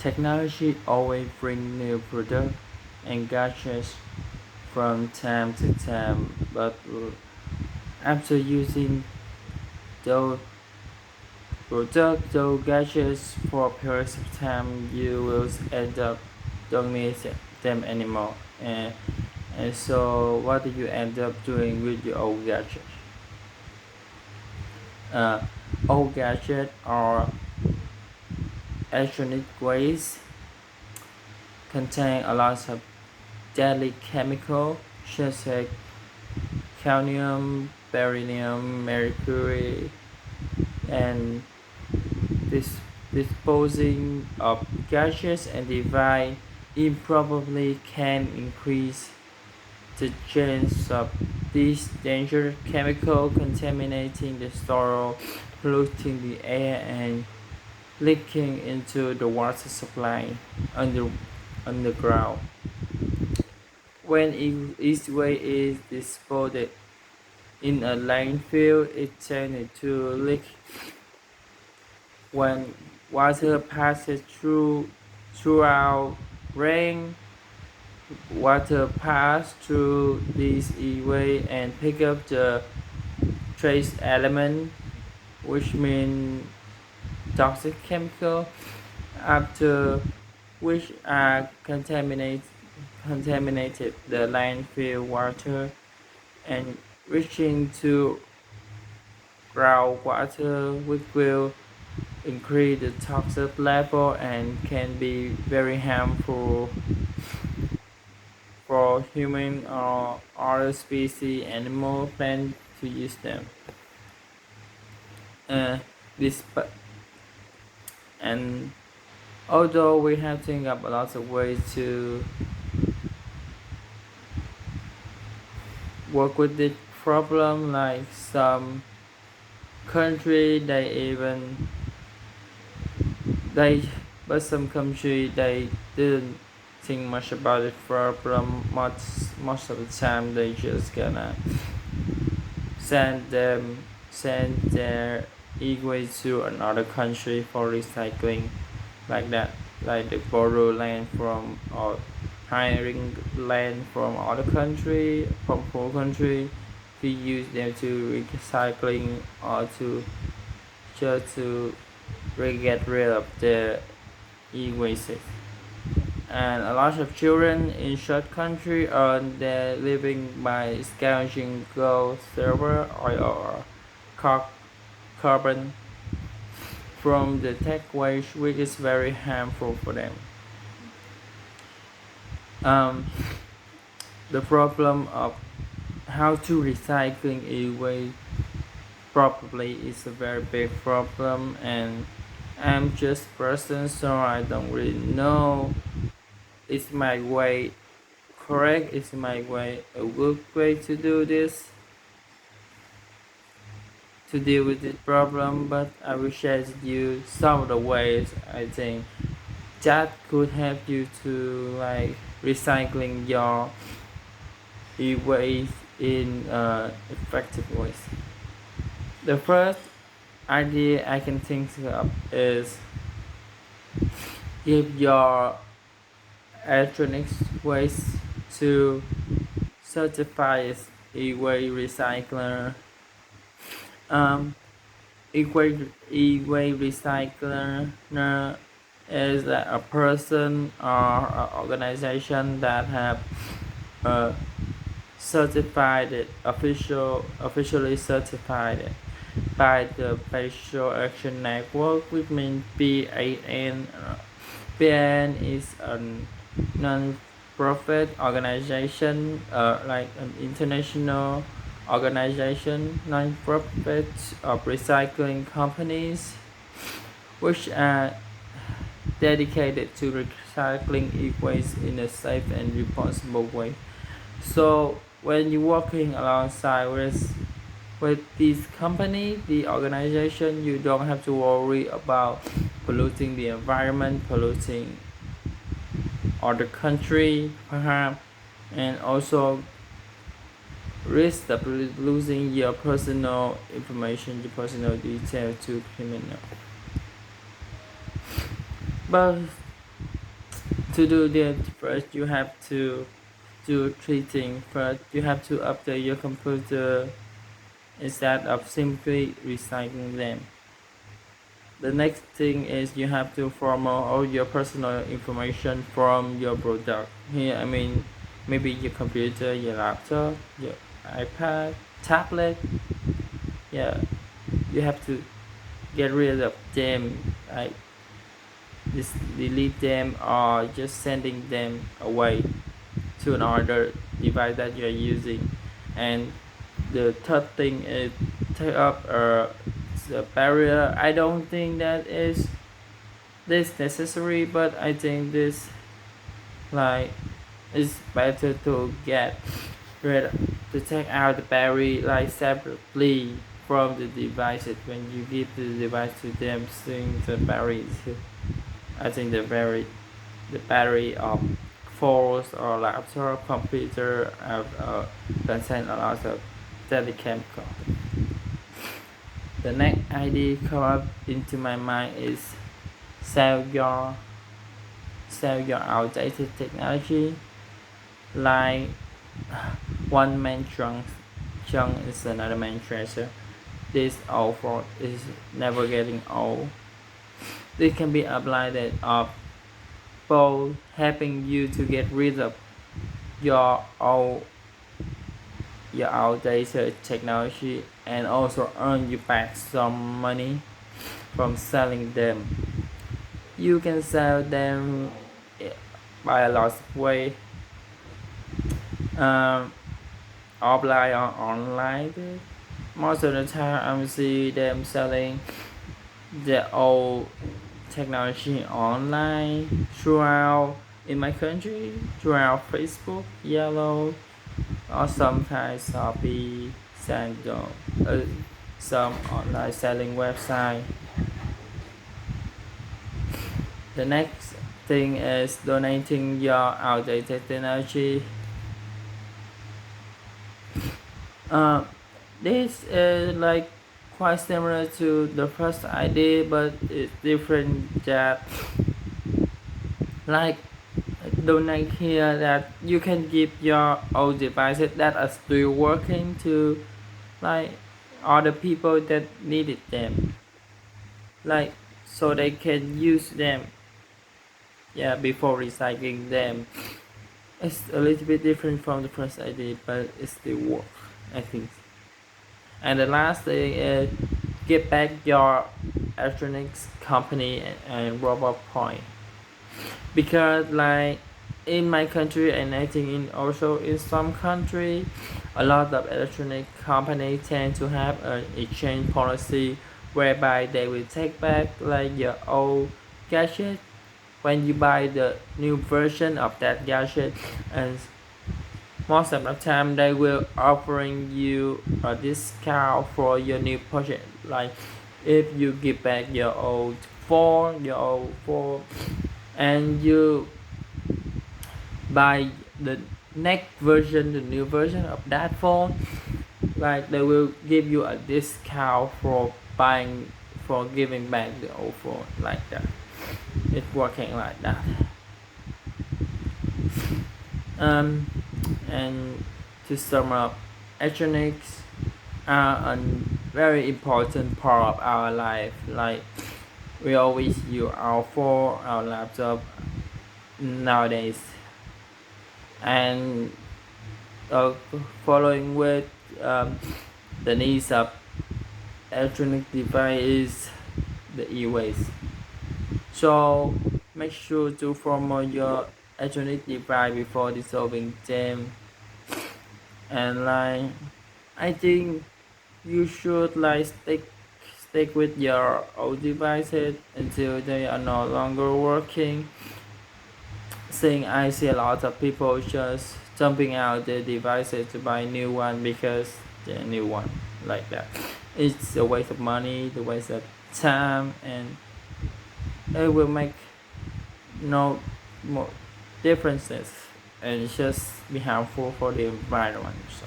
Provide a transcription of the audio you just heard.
Technology always brings new products and gadgets from time to time, but after using those products, those gadgets for periods of time, you will end up don't need them anymore. And so, what do you end up doing with your old gadgets? Uh, Old gadgets are electronic waste contain a lot of deadly chemicals such as cadmium, beryllium, mercury, and this disposing of gadgets and devices improbably can increase the chance of these dangerous chemicals contaminating the soil, polluting the air, and leaking into the water supply underground. When each way is disposed in a landfill, it tends to leak when water passes throughout rain. Water pass through this e-way and pick up the trace element, which mean toxic chemical, after which are contaminated the landfill water and reaching to groundwater, which will increase the toxic level and can be very harmful for human or other species, animal, plant to use them. Uh, this and although we have think up a lot of ways to work with this problem, like some country they but some country they didn't think much about the problem. Most of the time they just gonna send their e-waste to another country for recycling, like that, like they borrow land from or hiring land from other country, from poor country, to use them to recycling or to just to get rid of the e-waste. And a lot of children in such country earn their living by scavenging gold, silver, oil, or carbon from the tech waste, which is very harmful for them. Um, the problem of how to recycling e-waste probably is a very big problem, and I'm just person, so I don't really know. Is my way correct? Is my way a good way to do this, to deal with this problem? But I will share with you some of the ways I think that could help you to like recycling your e-waste in effective ways. The first idea I can think of is give your electronics waste to certified e-waste recycler. Um, e-waste recycler is a person or an organization that have certified officially certified by the Facial Action Network, which means PAN. PAN is a non-profit organization, like an international organization, non-profit of recycling companies, which are dedicated to recycling e-waste in a safe and responsible way. So when you're working alongside with this company, the organization, you don't have to worry about polluting the environment, polluting other country perhaps, and also risk of losing your personal information, your personal detail to criminal. But To do that, first you have to do three things. First, you have to update your computer instead of simply recycling them. The next thing is you have to format all your personal information from your product. Here, I mean, maybe your computer, your laptop, your iPad, tablet. Yeah, you have to get rid of them, like just delete them or just sending them away to another device that you're using. And the third thing is take up the barrier. I don't think that is this necessary, but I think this like it's better to get rid to take out the battery like separately from the devices when you give the device to them since the battery is, I think the battery of phones or laptop computer have contain a lot of deadly chemical. The next idea come up into my mind is sell your outdated technology, like one man junk is another man treasure. This offer is never getting old. This can be applied of both helping you to get rid of your old your outdated technology and also earn you back some money from selling them. You can sell them by a lot of ways, um, offline or online. Most of the time I see them selling the old technology online throughout in my country, throughout Facebook, Yellow, or sometimes Shopee, Sando, some online selling website. The next thing is donating your outdated technology. This is like quite similar to the first idea, but it's different that like donate here that you can give your old devices that are still working to like other people that needed them, like so they can use them, yeah, before recycling them. It's a little bit different from the first idea, but it still works, I think. And the last thing is give back your electronics company and robot point, because like in my country and I think in also in some country, a lot of electronic companies tend to have an exchange policy whereby they will take back like your old gadget when you buy the new version of that gadget, and most of the time they will offering you a discount for your new purchase. Like if you give back your old phone and you buy the next version, the new version of that phone, like they will give you a discount for buying, for giving back the old phone, like that. It's working like that. And to sum up, electronics are a very important part of our life. Like we always use our phone, our laptop nowadays, and uh, following with the needs of electronic device is the e-waste. So make sure to format your electronic device before dissolving them. And like I think you should like stick with your old devices until they are no longer working. Saying I see a lot of people just jumping out their devices to buy new one because they're new one, like that. It's a waste of money, the waste of time, and it will make no more differences and just be harmful for the environment. So